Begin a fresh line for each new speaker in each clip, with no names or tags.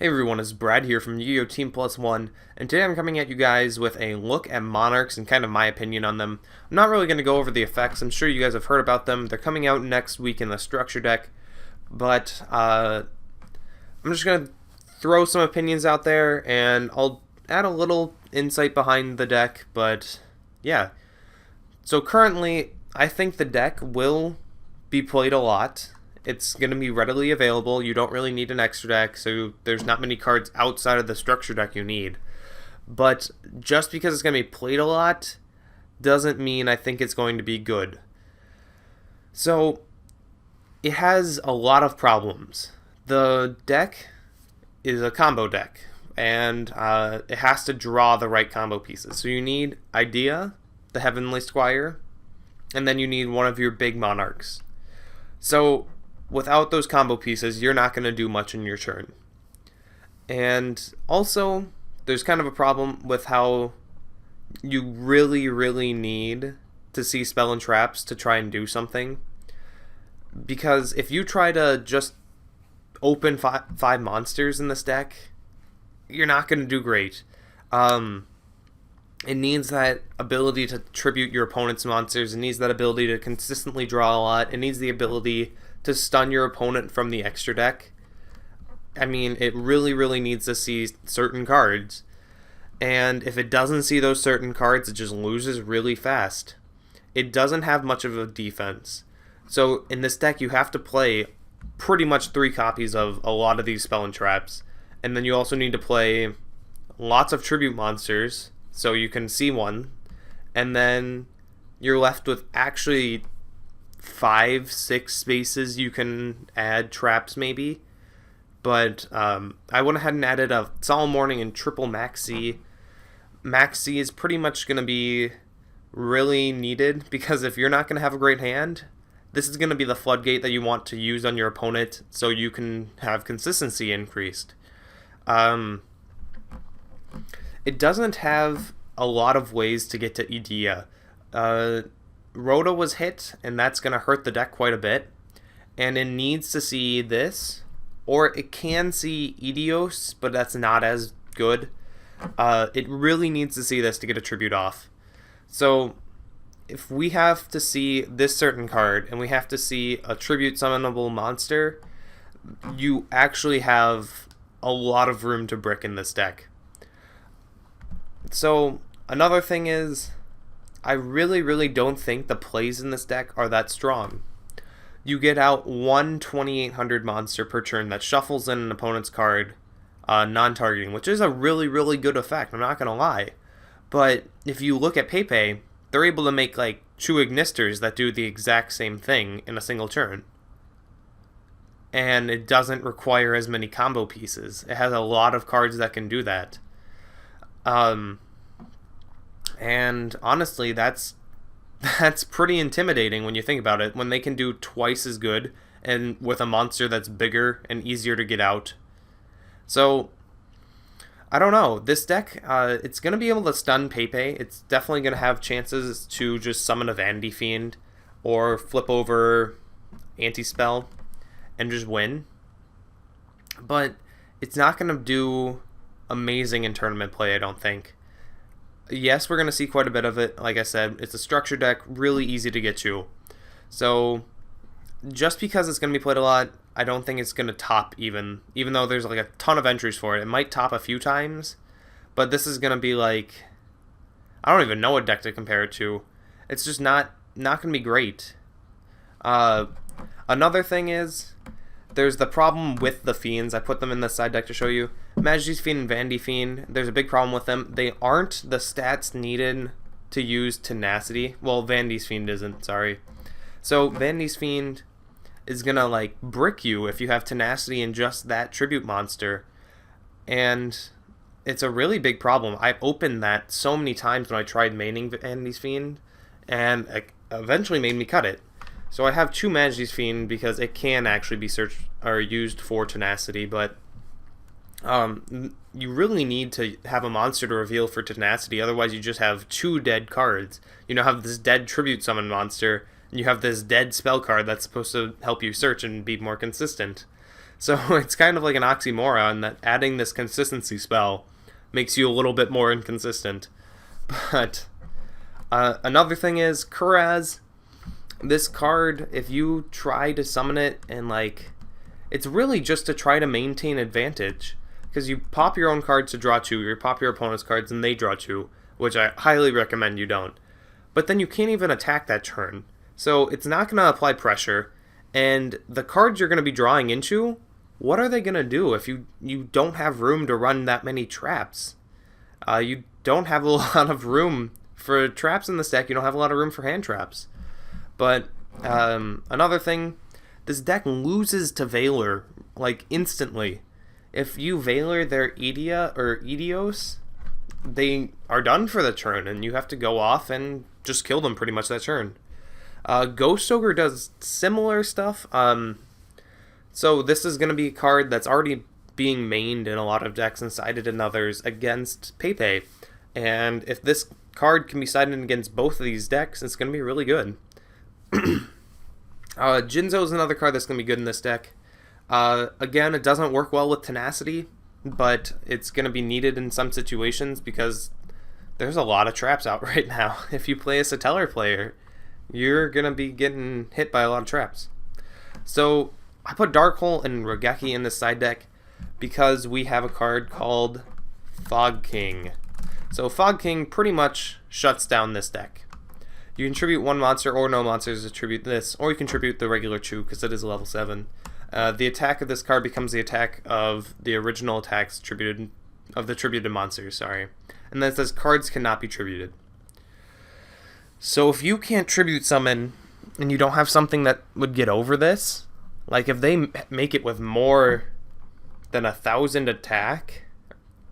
Hey everyone, it's Brad here from Yugioh Team Plus One, and today I'm coming at you guys with a look at Monarchs and kind of my opinion on them. I'm not really going to go over the effects, I'm sure you guys have heard about them. They're coming out next week in the structure deck, but I'm just going to throw some opinions out there, and I'll add a little insight behind the deck, but yeah. So currently, I think the deck will be played a lot. It's going to be readily available. You don't really need an extra deck, so there's not many cards outside of the structure deck you need. But just because it's going to be played a lot doesn't mean I think it's going to be good. So it has a lot of problems. The deck is a combo deck, and it has to draw the right combo pieces. So you need Idea, the Heavenly Squire, and then you need one of your big Monarchs. So without those combo pieces, you're not going to do much in your turn. And also, there's kind of a problem with how you really need to see spell and traps to try and do something. Because if you try to just open five monsters in this deck, you're not going to do great. It needs that ability to tribute your opponent's monsters. It needs that ability to consistently draw a lot. It needs the ability to stun your opponent from the extra deck. I mean, it really needs to see certain cards. And if it doesn't see those certain cards, it just loses really fast. It doesn't have much of a defense. So in this deck, you have to play pretty much 3 copies of a lot of these spell and traps. And then you also need to play lots of tribute monsters, so you can see one. And then you're left with actually 5-6 spaces you can add traps maybe. But I went ahead and added a Solemn Warning and triple Maxi. Maxi is pretty much going to be really needed, because if you're not going to have a great hand, this is going to be the floodgate that you want to use on your opponent so you can have consistency increased. It doesn't have a lot of ways to get to Idea. Rhoda was hit, and that's going to hurt the deck quite a bit. And it needs to see this, or it can see Yugioh, but that's not as good. It really needs to see this to get a tribute off. So if we have to see this certain card, and we have to see a tribute summonable monster, you actually have a lot of room to brick in this deck. So another thing is, I really don't think the plays in this deck are that strong. You get out one 2800 monster per turn that shuffles in an opponent's card, non-targeting, which is a really good effect, I'm not going to lie. But if you look at Pepe, they're able to make like 2 Ignisters that do the exact same thing in a single turn. And it doesn't require as many combo pieces. It has a lot of cards that can do that. And honestly, that's pretty intimidating when you think about it, when they can do twice as good and with a monster that's bigger and easier to get out. So I don't know. This deck, it's going to be able to stun Pepe. It's definitely going to have chances to just summon a Vanity Fiend or flip over Anti-Spell and just win. But it's not going to do amazing in tournament play, I don't think. Yes, we're going to see quite a bit of it. Like I said, it's a structure deck, really easy to get to. So just because it's going to be played a lot, I don't think it's going to top even though there's like a ton of entries for it. It might top a few times, but this is going to be like, I don't even know what deck to compare it to. It's just not going to be great. Another thing is, there's the problem with the Fiends. I put them in the side deck to show you. Majesty's Fiend and Vanity Fiend, there's a big problem with them. They aren't the stats needed to use Tenacity. Well, Vanity's Fiend isn't, sorry. So Vanity's Fiend is going to like brick you if you have Tenacity and just that tribute monster. And it's a really big problem. I opened that so many times when I tried maining Vanity's Fiend, and it eventually made me cut it. So I have 2 Majesty's Fiend because it can actually be searched or used for Tenacity, but you really need to have a monster to reveal for Tenacity, otherwise you just have 2 dead cards. You now have this dead Tribute Summon monster, and you have this dead spell card that's supposed to help you search and be more consistent. So it's kind of like an oxymoron that adding this consistency spell makes you a little bit more inconsistent. But another thing is Kuraz. This card, if you try to summon it and like, it's really just to try to maintain advantage. Because you pop your own cards to draw 2, you pop your opponent's cards and they draw 2, which I highly recommend you don't. But then you can't even attack that turn. So it's not going to apply pressure. And the cards you're going to be drawing into, what are they going to do if you don't have room to run that many traps? You don't have a lot of room for traps in this deck. You don't have a lot of room for hand traps. But another thing, this deck loses to Valor like instantly. If you Valor their Yugiohs, they are done for the turn, and you have to go off and just kill them pretty much that turn. Ghost Ogre does similar stuff. So this is going to be a card that's already being mained in a lot of decks and sided in others against Pepe. And if this card can be sided against both of these decks, it's going to be really good. Jinzo is another card that's going to be good in this deck. Again, it doesn't work well with Tenacity, but it's going to be needed in some situations because there's a lot of traps out right now. If you play a Satellar player, you're going to be getting hit by a lot of traps. So I put Darkhole and Rogeki in this side deck because we have a card called Fog King. So Fog King pretty much shuts down this deck. You can tribute one monster or no monsters to tribute this, or you can tribute the regular Chu because it is level 7. The attack of this card becomes the attack of the original attacks tributed of the tributed monsters, sorry. And then it says cards cannot be tributed. So if you can't tribute summon and you don't have something that would get over this, like if they make it with more than 1,000 attack,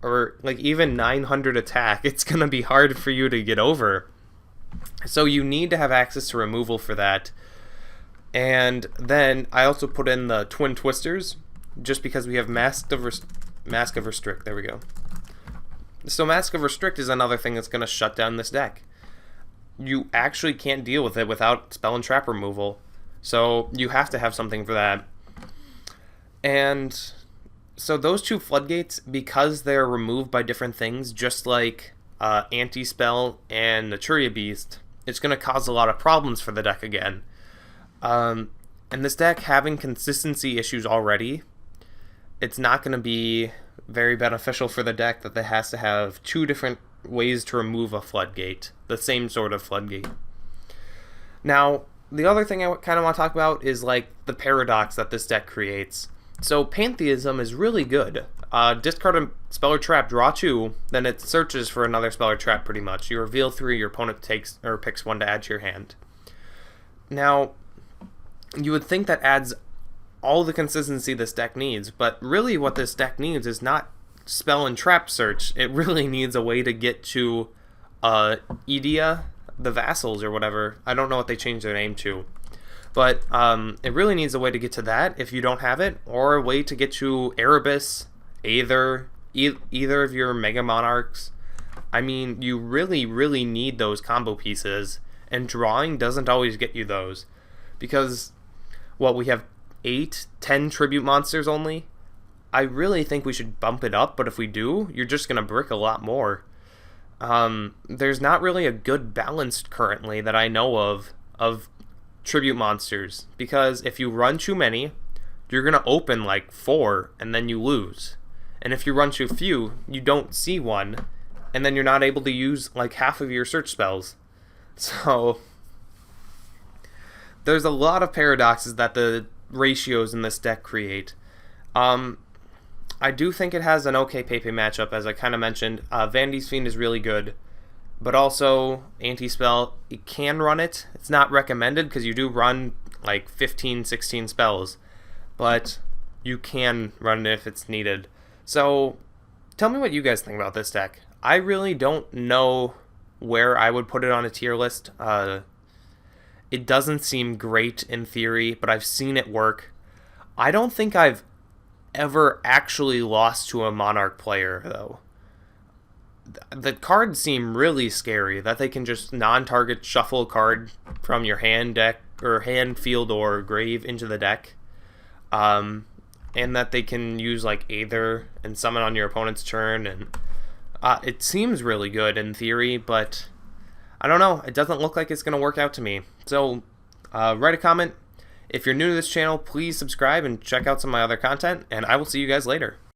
or like even 900 attack, it's going to be hard for you to get over. So you need to have access to removal for that. And then I also put in the Twin Twisters, just because we have Mask of Restrict. There we go. So Mask of Restrict is another thing that's going to shut down this deck. You actually can't deal with it without spell and trap removal. So you have to have something for that. And so those two floodgates, because they're removed by different things, just like Anti-Spell and Naturia Beast, it's going to cause a lot of problems for the deck again. And this deck having consistency issues already, it's not going to be very beneficial for the deck that it has to have two different ways to remove a floodgate, the same sort of floodgate. Now, the other thing I kind of want to talk about is like the paradox that this deck creates. So Pantheism is really good. Discard a spell or trap, draw 2, then it searches for another spell or trap pretty much. You reveal 3, your opponent takes or picks 1 to add to your hand. Now, you would think that adds all the consistency this deck needs, but really what this deck needs is not spell and trap search. It really needs a way to get to Edea, the Vassals or whatever. I don't know what they changed their name to. But it really needs a way to get to that if you don't have it, or a way to get to Erebus, either of your Mega Monarchs. I mean, you really, really need those combo pieces, and drawing doesn't always get you those. Because, we have 8, 10 tribute monsters only? I really think we should bump it up, but if we do, you're just going to brick a lot more. There's not really a good balance currently that I know of tribute monsters, because if you run too many, you're going to open like 4, and then you lose. And if you run too few, you don't see one, and then you're not able to use like half of your search spells. So there's a lot of paradoxes that the ratios in this deck create. I do think it has an okay Pepe matchup, as I kind of mentioned. Vandy's Fiend is really good, but also Anti-Spell, you can run it. It's not recommended because you do run like 15, 16 spells, but you can run it if it's needed. So tell me what you guys think about this deck. I really don't know where I would put it on a tier list. It doesn't seem great in theory, but I've seen it work. I don't think I've ever actually lost to a Monarch player, though. The cards seem really scary, that they can just non-target shuffle a card from your hand, deck, or hand, field, or grave into the deck. and that they can use like Aether and summon on your opponent's turn, and it seems really good in theory, but I don't know, it doesn't look like it's going to work out to me. So write a comment. If you're new to this channel, please subscribe and check out some of my other content, and I will see you guys later.